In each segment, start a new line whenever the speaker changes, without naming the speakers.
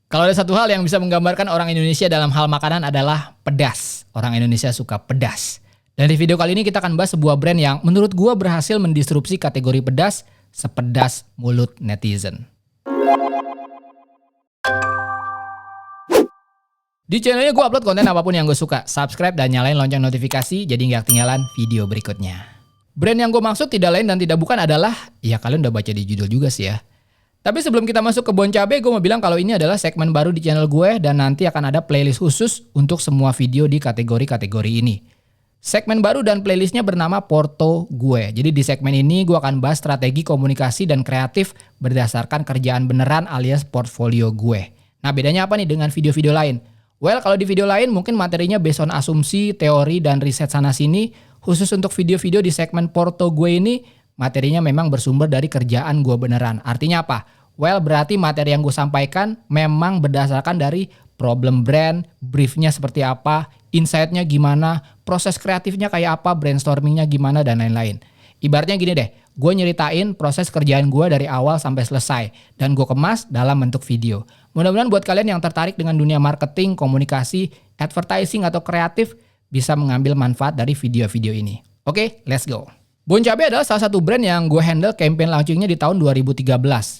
Kalau ada satu hal yang bisa menggambarkan orang Indonesia dalam hal makanan adalah pedas. Orang Indonesia suka pedas. Dan di video kali ini kita akan bahas sebuah brand yang menurut gua berhasil mendisrupsi kategori pedas sepedas mulut netizen. Di channelnya gue upload konten apapun yang gue suka. Subscribe dan nyalain lonceng notifikasi jadi nggak ketinggalan video berikutnya. Brand yang gue maksud tidak lain dan tidak bukan adalah, ya kalian udah baca di judul juga sih ya. Tapi sebelum kita masuk ke Bon Cabe, gue mau bilang kalau ini adalah segmen baru di channel gue dan nanti akan ada playlist khusus untuk semua video di kategori-kategori ini. Segmen baru dan playlistnya bernama Porto Gue. Jadi di segmen ini gue akan bahas strategi komunikasi dan kreatif berdasarkan kerjaan beneran alias portfolio gue. Nah bedanya apa nih dengan video-video lain? Well, kalau di video lain mungkin materinya based on asumsi, teori, dan riset sana-sini. Khusus untuk video-video di segmen Porto Gue ini, materinya memang bersumber dari kerjaan gue beneran. Artinya apa? Well, berarti materi yang gue sampaikan memang berdasarkan dari problem brand, briefnya seperti apa, insight-nya gimana, proses kreatifnya kayak apa, brainstorming-nya gimana, dan lain-lain. Ibaratnya gini deh, gue nyeritain proses kerjaan gue dari awal sampai selesai, dan gue kemas dalam bentuk video. Mudah-mudahan buat kalian yang tertarik dengan dunia marketing, komunikasi, advertising, atau kreatif, bisa mengambil manfaat dari video-video ini. Oke, let's go. Bon Cabe adalah salah satu brand yang gue handle campaign launchingnya di tahun 2013.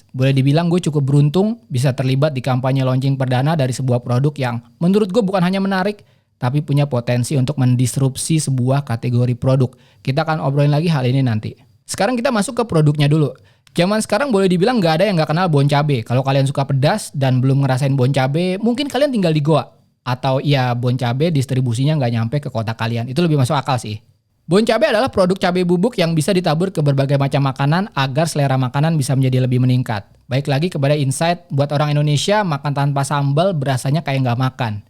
Boleh dibilang gue cukup beruntung bisa terlibat di kampanye launching perdana dari sebuah produk yang menurut gue bukan hanya menarik, tapi punya potensi untuk mendisrupsi sebuah kategori produk. Kita akan obrolin lagi hal ini nanti. Sekarang kita masuk ke produknya dulu. Zaman sekarang boleh dibilang nggak ada yang nggak kenal Bon Cabe. Kalau kalian suka pedas dan belum ngerasain Bon Cabe, mungkin kalian tinggal di Goa. Atau ya Bon Cabe distribusinya nggak nyampe ke kota kalian. Itu lebih masuk akal sih. Bon Cabe adalah produk cabai bubuk yang bisa ditabur ke berbagai macam makanan agar selera makanan bisa menjadi lebih meningkat. Baik lagi kepada insight, buat orang Indonesia makan tanpa sambal berasanya kayak nggak makan.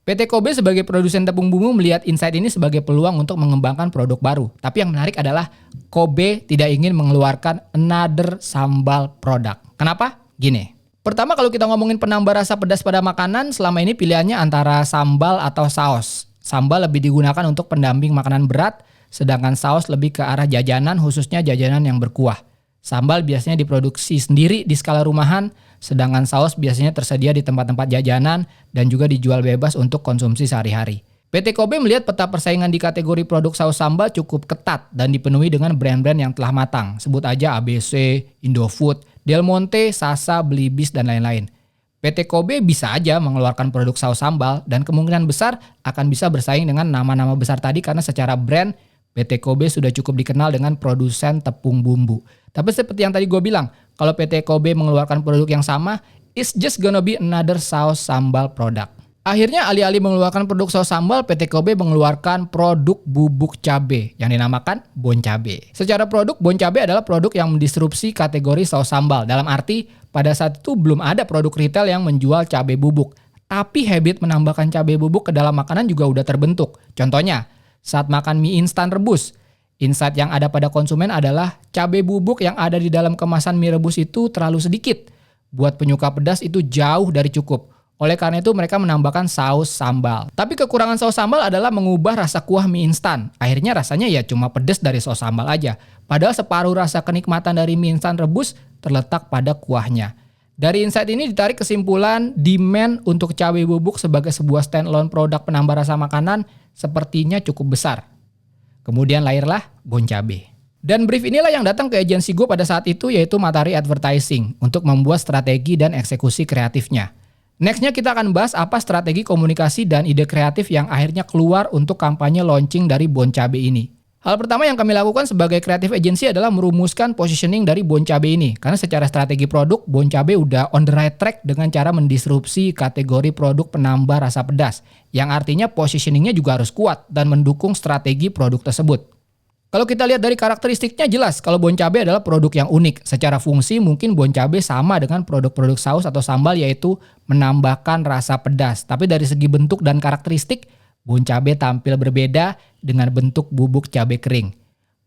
PT Kobe sebagai produsen tepung bumbu melihat insight ini sebagai peluang untuk mengembangkan produk baru. Tapi yang menarik adalah Kobe tidak ingin mengeluarkan another sambal produk. Kenapa? Gini. Pertama kalau kita ngomongin penambah rasa pedas pada makanan, selama ini pilihannya antara sambal atau saus. Sambal lebih digunakan untuk pendamping makanan berat, sedangkan saus lebih ke arah jajanan, khususnya jajanan yang berkuah. Sambal biasanya diproduksi sendiri di skala rumahan, sedangkan saus biasanya tersedia di tempat-tempat jajanan dan juga dijual bebas untuk konsumsi sehari-hari. PT Kobe melihat peta persaingan di kategori produk saus sambal cukup ketat dan dipenuhi dengan brand-brand yang telah matang. Sebut aja ABC, Indofood, Del Monte, Sasa, Belibis, dan lain-lain. PT Kobe bisa aja mengeluarkan produk saus sambal dan kemungkinan besar akan bisa bersaing dengan nama-nama besar tadi karena secara brand PT Kobe sudah cukup dikenal dengan produsen tepung bumbu. Tapi seperti yang tadi gue bilang, kalau PT Kobe mengeluarkan produk yang sama, it's just gonna be another saus sambal product. Akhirnya alih-alih mengeluarkan produk saus sambal, PT Kobe mengeluarkan produk bubuk cabe yang dinamakan Bon Cabe. Secara produk, Bon Cabe adalah produk yang mendisrupsi kategori saus sambal. Dalam arti, pada saat itu belum ada produk retail yang menjual cabe bubuk. Tapi habit menambahkan cabe bubuk ke dalam makanan juga udah terbentuk. Contohnya, saat makan mie instan rebus, insight yang ada pada konsumen adalah cabai bubuk yang ada di dalam kemasan mie rebus itu terlalu sedikit. Buat penyuka pedas itu jauh dari cukup. Oleh karena itu mereka menambahkan saus sambal. Tapi kekurangan saus sambal adalah mengubah rasa kuah mie instan. Akhirnya rasanya ya cuma pedas dari saus sambal aja. Padahal separuh rasa kenikmatan dari mie instan rebus terletak pada kuahnya. Dari insight ini ditarik kesimpulan demand untuk cabai bubuk sebagai sebuah standalone produk penambah rasa makanan sepertinya cukup besar. Kemudian lahirlah Bon Cabe. Dan brief inilah yang datang ke agensi gue pada saat itu yaitu Matahari Advertising untuk membuat strategi dan eksekusi kreatifnya. Nextnya kita akan bahas apa strategi komunikasi dan ide kreatif yang akhirnya keluar untuk kampanye launching dari Bon Cabe ini. Hal pertama yang kami lakukan sebagai kreatif agency adalah merumuskan positioning dari Bon Cabe ini. Karena secara strategi produk, Bon Cabe udah on the right track dengan cara mendisrupsi kategori produk penambah rasa pedas. Yang artinya positioningnya juga harus kuat dan mendukung strategi produk tersebut. Kalau kita lihat dari karakteristiknya jelas kalau Bon Cabe adalah produk yang unik. Secara fungsi mungkin Bon Cabe sama dengan produk-produk saus atau sambal yaitu menambahkan rasa pedas. Tapi dari segi bentuk dan karakteristik, Bon Cabe tampil berbeda dengan bentuk bubuk cabai kering.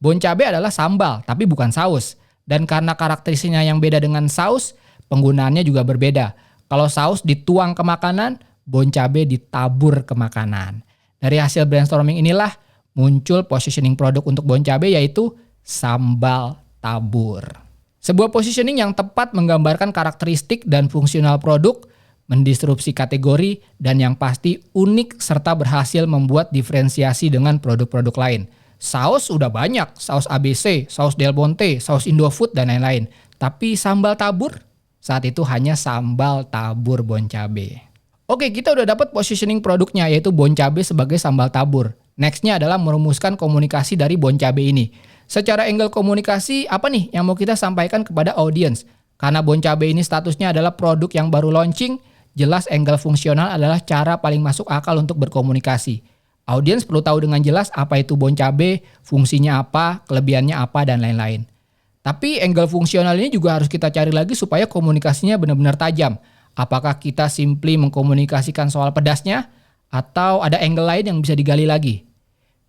Bon Cabe adalah sambal, tapi bukan saus. Dan karena karakteristiknya yang beda dengan saus, penggunaannya juga berbeda. Kalau saus dituang ke makanan, Bon Cabe ditabur ke makanan. Dari hasil brainstorming inilah muncul positioning produk untuk Bon Cabe yaitu sambal tabur. Sebuah positioning yang tepat menggambarkan karakteristik dan fungsional produk, mendisrupsi kategori, dan yang pasti unik serta berhasil membuat diferensiasi dengan produk-produk lain. Saus udah banyak, saus ABC, saus Del Monte, saus Indofood, dan lain-lain. Tapi sambal tabur? Saat itu hanya sambal tabur bon cabe. Oke, kita udah dapat positioning produknya yaitu bon cabe sebagai sambal tabur. Nextnya adalah merumuskan komunikasi dari bon cabe ini. Secara angle komunikasi, apa nih yang mau kita sampaikan kepada audiens? Karena bon cabe ini statusnya adalah produk yang baru launching, jelas angle fungsional adalah cara paling masuk akal untuk berkomunikasi. Audiens perlu tahu dengan jelas apa itu bon cabe, fungsinya apa, kelebihannya apa, dan lain-lain. Tapi angle fungsional ini juga harus kita cari lagi supaya komunikasinya benar-benar tajam. Apakah kita simply mengkomunikasikan soal pedasnya, atau ada angle lain yang bisa digali lagi?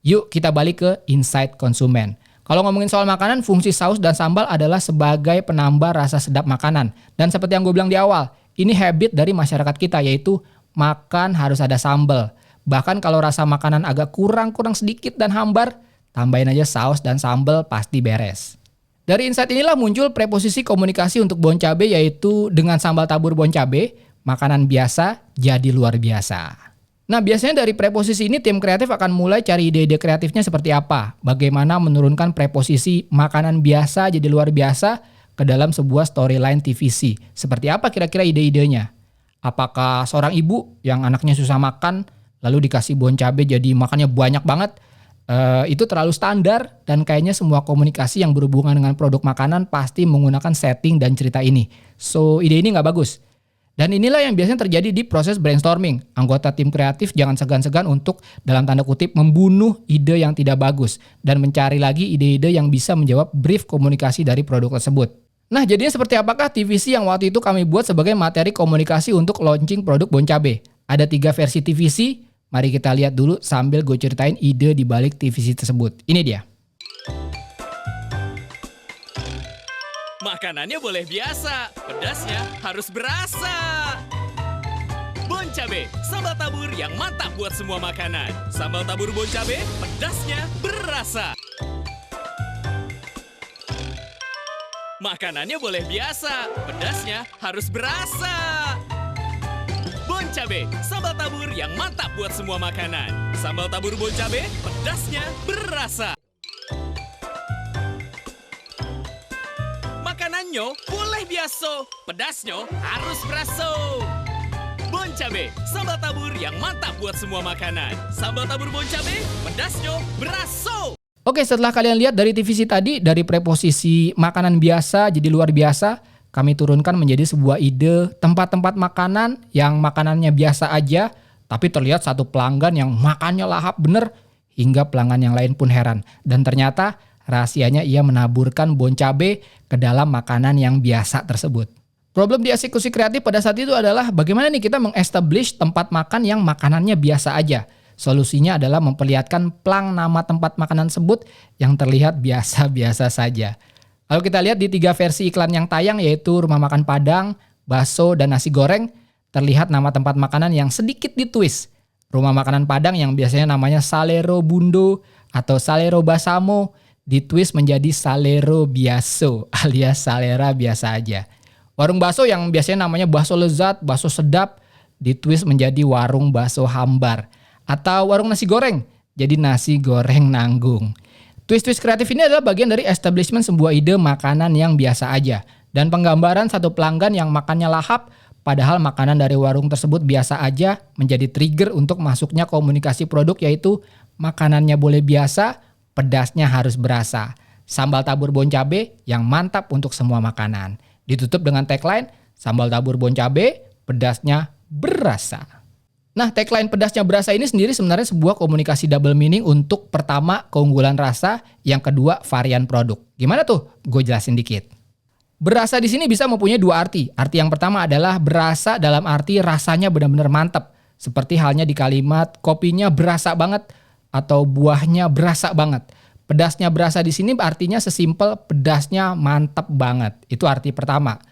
Yuk kita balik ke insight konsumen. Kalau ngomongin soal makanan, fungsi saus dan sambal adalah sebagai penambah rasa sedap makanan. Dan seperti yang gue bilang di awal, ini habit dari masyarakat kita yaitu makan harus ada sambal. Bahkan kalau rasa makanan agak kurang sedikit dan hambar, tambahin aja saus dan sambal pasti beres. Dari insight inilah muncul preposisi komunikasi untuk bon cabe yaitu dengan sambal tabur bon cabe, makanan biasa jadi luar biasa. Nah, biasanya dari preposisi ini tim kreatif akan mulai cari ide-ide kreatifnya seperti apa. Bagaimana menurunkan preposisi makanan biasa jadi luar biasa ke dalam sebuah storyline TVC. Seperti apa kira-kira ide-idenya? Apakah seorang ibu yang anaknya susah makan lalu dikasih bon cabe jadi makannya banyak banget? Itu terlalu standar dan kayaknya semua komunikasi yang berhubungan dengan produk makanan pasti menggunakan setting dan cerita ini. So, ide ini nggak bagus. Dan inilah yang biasanya terjadi di proses brainstorming. Anggota tim kreatif jangan segan-segan untuk dalam tanda kutip membunuh ide yang tidak bagus dan mencari lagi ide-ide yang bisa menjawab brief komunikasi dari produk tersebut. Nah, jadinya seperti apakah TVC yang waktu itu kami buat sebagai materi komunikasi untuk launching produk bon cabe? Ada 3 versi TVC. Mari kita lihat dulu sambil gue ceritain ide di balik TVC tersebut. Ini dia.
Makanannya boleh biasa, pedasnya harus berasa. Bon cabe, sambal tabur yang mantap buat semua makanan. Sambal tabur bon cabe, pedasnya berasa. Makanannya boleh biasa, pedasnya harus berasa. Bon cabe, sambal tabur yang mantap buat semua makanan. Sambal tabur bon cabe, pedasnya berasa. Makanannya boleh biasa, pedasnya harus berasa. Bon cabe, sambal tabur yang mantap buat semua makanan. Sambal tabur bon cabe, pedasnya berasa.
Oke, setelah kalian lihat dari TVC tadi, dari preposisi makanan biasa jadi luar biasa, kami turunkan menjadi sebuah ide tempat-tempat makanan yang makanannya biasa aja, tapi terlihat satu pelanggan yang makannya lahap bener, hingga pelanggan yang lain pun heran. Dan ternyata rahasianya ia menaburkan bon cabe ke dalam makanan yang biasa tersebut. Problem di eksekusi kreatif pada saat itu adalah bagaimana nih kita meng-establish tempat makan yang makanannya biasa aja. Solusinya adalah memperlihatkan plang nama tempat makanan tersebut yang terlihat biasa-biasa saja. Kalau kita lihat di 3 versi iklan yang tayang yaitu rumah makan Padang, bakso, dan nasi goreng, terlihat nama tempat makanan yang sedikit ditwist. Rumah makanan Padang yang biasanya namanya Salero Bundo atau Salero Basamo, ditwist menjadi Salero Biaso alias Salera biasa aja. Warung bakso yang biasanya namanya bakso lezat, bakso sedap, ditwist menjadi warung bakso hambar. Atau warung nasi goreng, jadi nasi goreng nanggung. Twist-twist kreatif ini adalah bagian dari establishment sebuah ide makanan yang biasa aja. Dan penggambaran satu pelanggan yang makannya lahap, padahal makanan dari warung tersebut biasa aja, menjadi trigger untuk masuknya komunikasi produk yaitu makanannya boleh biasa, pedasnya harus berasa. Sambal tabur bon cabe yang mantap untuk semua makanan. Ditutup dengan tagline, sambal tabur bon cabe, pedasnya berasa. Nah, tagline pedasnya berasa ini sendiri sebenarnya sebuah komunikasi double meaning untuk pertama keunggulan rasa, yang kedua varian produk. Gimana tuh? Gue jelasin dikit. Berasa di sini bisa mempunyai 2 arti. Arti yang pertama adalah berasa dalam arti rasanya benar-benar mantap. Seperti halnya di kalimat kopinya berasa banget atau buahnya berasa banget. Pedasnya berasa di sini artinya sesimpel pedasnya mantap banget. Itu arti pertama.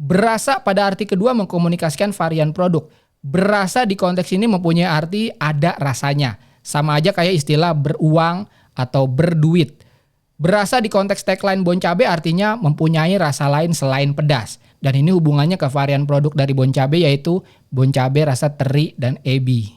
Berasa pada arti kedua mengkomunikasikan varian produk. Berasa di konteks ini mempunyai arti ada rasanya. Sama aja kayak istilah beruang atau berduit. Berasa di konteks tagline bon cabe artinya mempunyai rasa lain selain pedas. Dan ini hubungannya ke varian produk dari Bon Cabe yaitu Bon Cabe rasa teri dan ebi.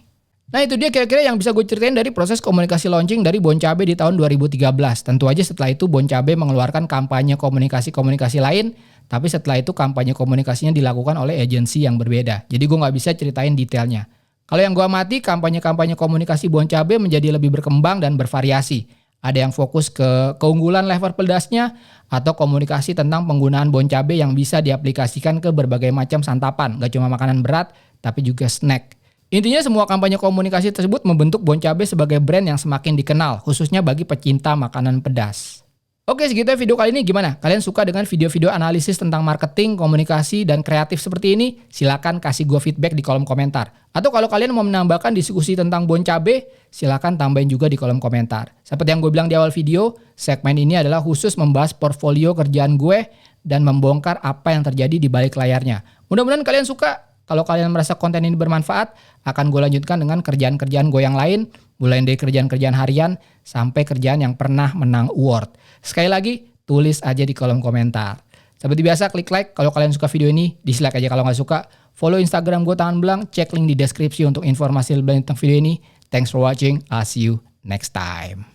Nah itu dia kira-kira yang bisa gue ceritain dari proses komunikasi launching dari Bon Cabe di tahun 2013. Tentu aja setelah itu Bon Cabe mengeluarkan kampanye komunikasi-komunikasi lain, tapi setelah itu kampanye komunikasinya dilakukan oleh agensi yang berbeda. Jadi gue nggak bisa ceritain detailnya. Kalau yang gue amati, kampanye-kampanye komunikasi Bon Cabe menjadi lebih berkembang dan bervariasi. Ada yang fokus ke keunggulan level pedasnya atau komunikasi tentang penggunaan Bon Cabe yang bisa diaplikasikan ke berbagai macam santapan. Gak cuma makanan berat, tapi juga snack. Intinya semua kampanye komunikasi tersebut membentuk Bon Cabe sebagai brand yang semakin dikenal, khususnya bagi pecinta makanan pedas. Oke, segitu video kali ini. Gimana? Kalian suka dengan video-video analisis tentang marketing, komunikasi, dan kreatif seperti ini? Silakan kasih gue feedback di kolom komentar. Atau kalau kalian mau menambahkan diskusi tentang Bon Cabe, silakan tambahin juga di kolom komentar. Seperti yang gue bilang di awal video, segmen ini adalah khusus membahas portfolio kerjaan gue dan membongkar apa yang terjadi di balik layarnya. Mudah-mudahan kalian suka. Kalau kalian merasa konten ini bermanfaat, akan gue lanjutkan dengan kerjaan-kerjaan gue yang lain, mulai dari kerjaan-kerjaan harian sampai kerjaan yang pernah menang award. Sekali lagi, tulis aja di kolom komentar. Seperti biasa, klik like kalau kalian suka video ini, dislike aja kalau nggak suka. Follow Instagram gue Tangan Belang, cek link di deskripsi untuk informasi lebih lanjut tentang video ini. Thanks for watching, I'll see you next time.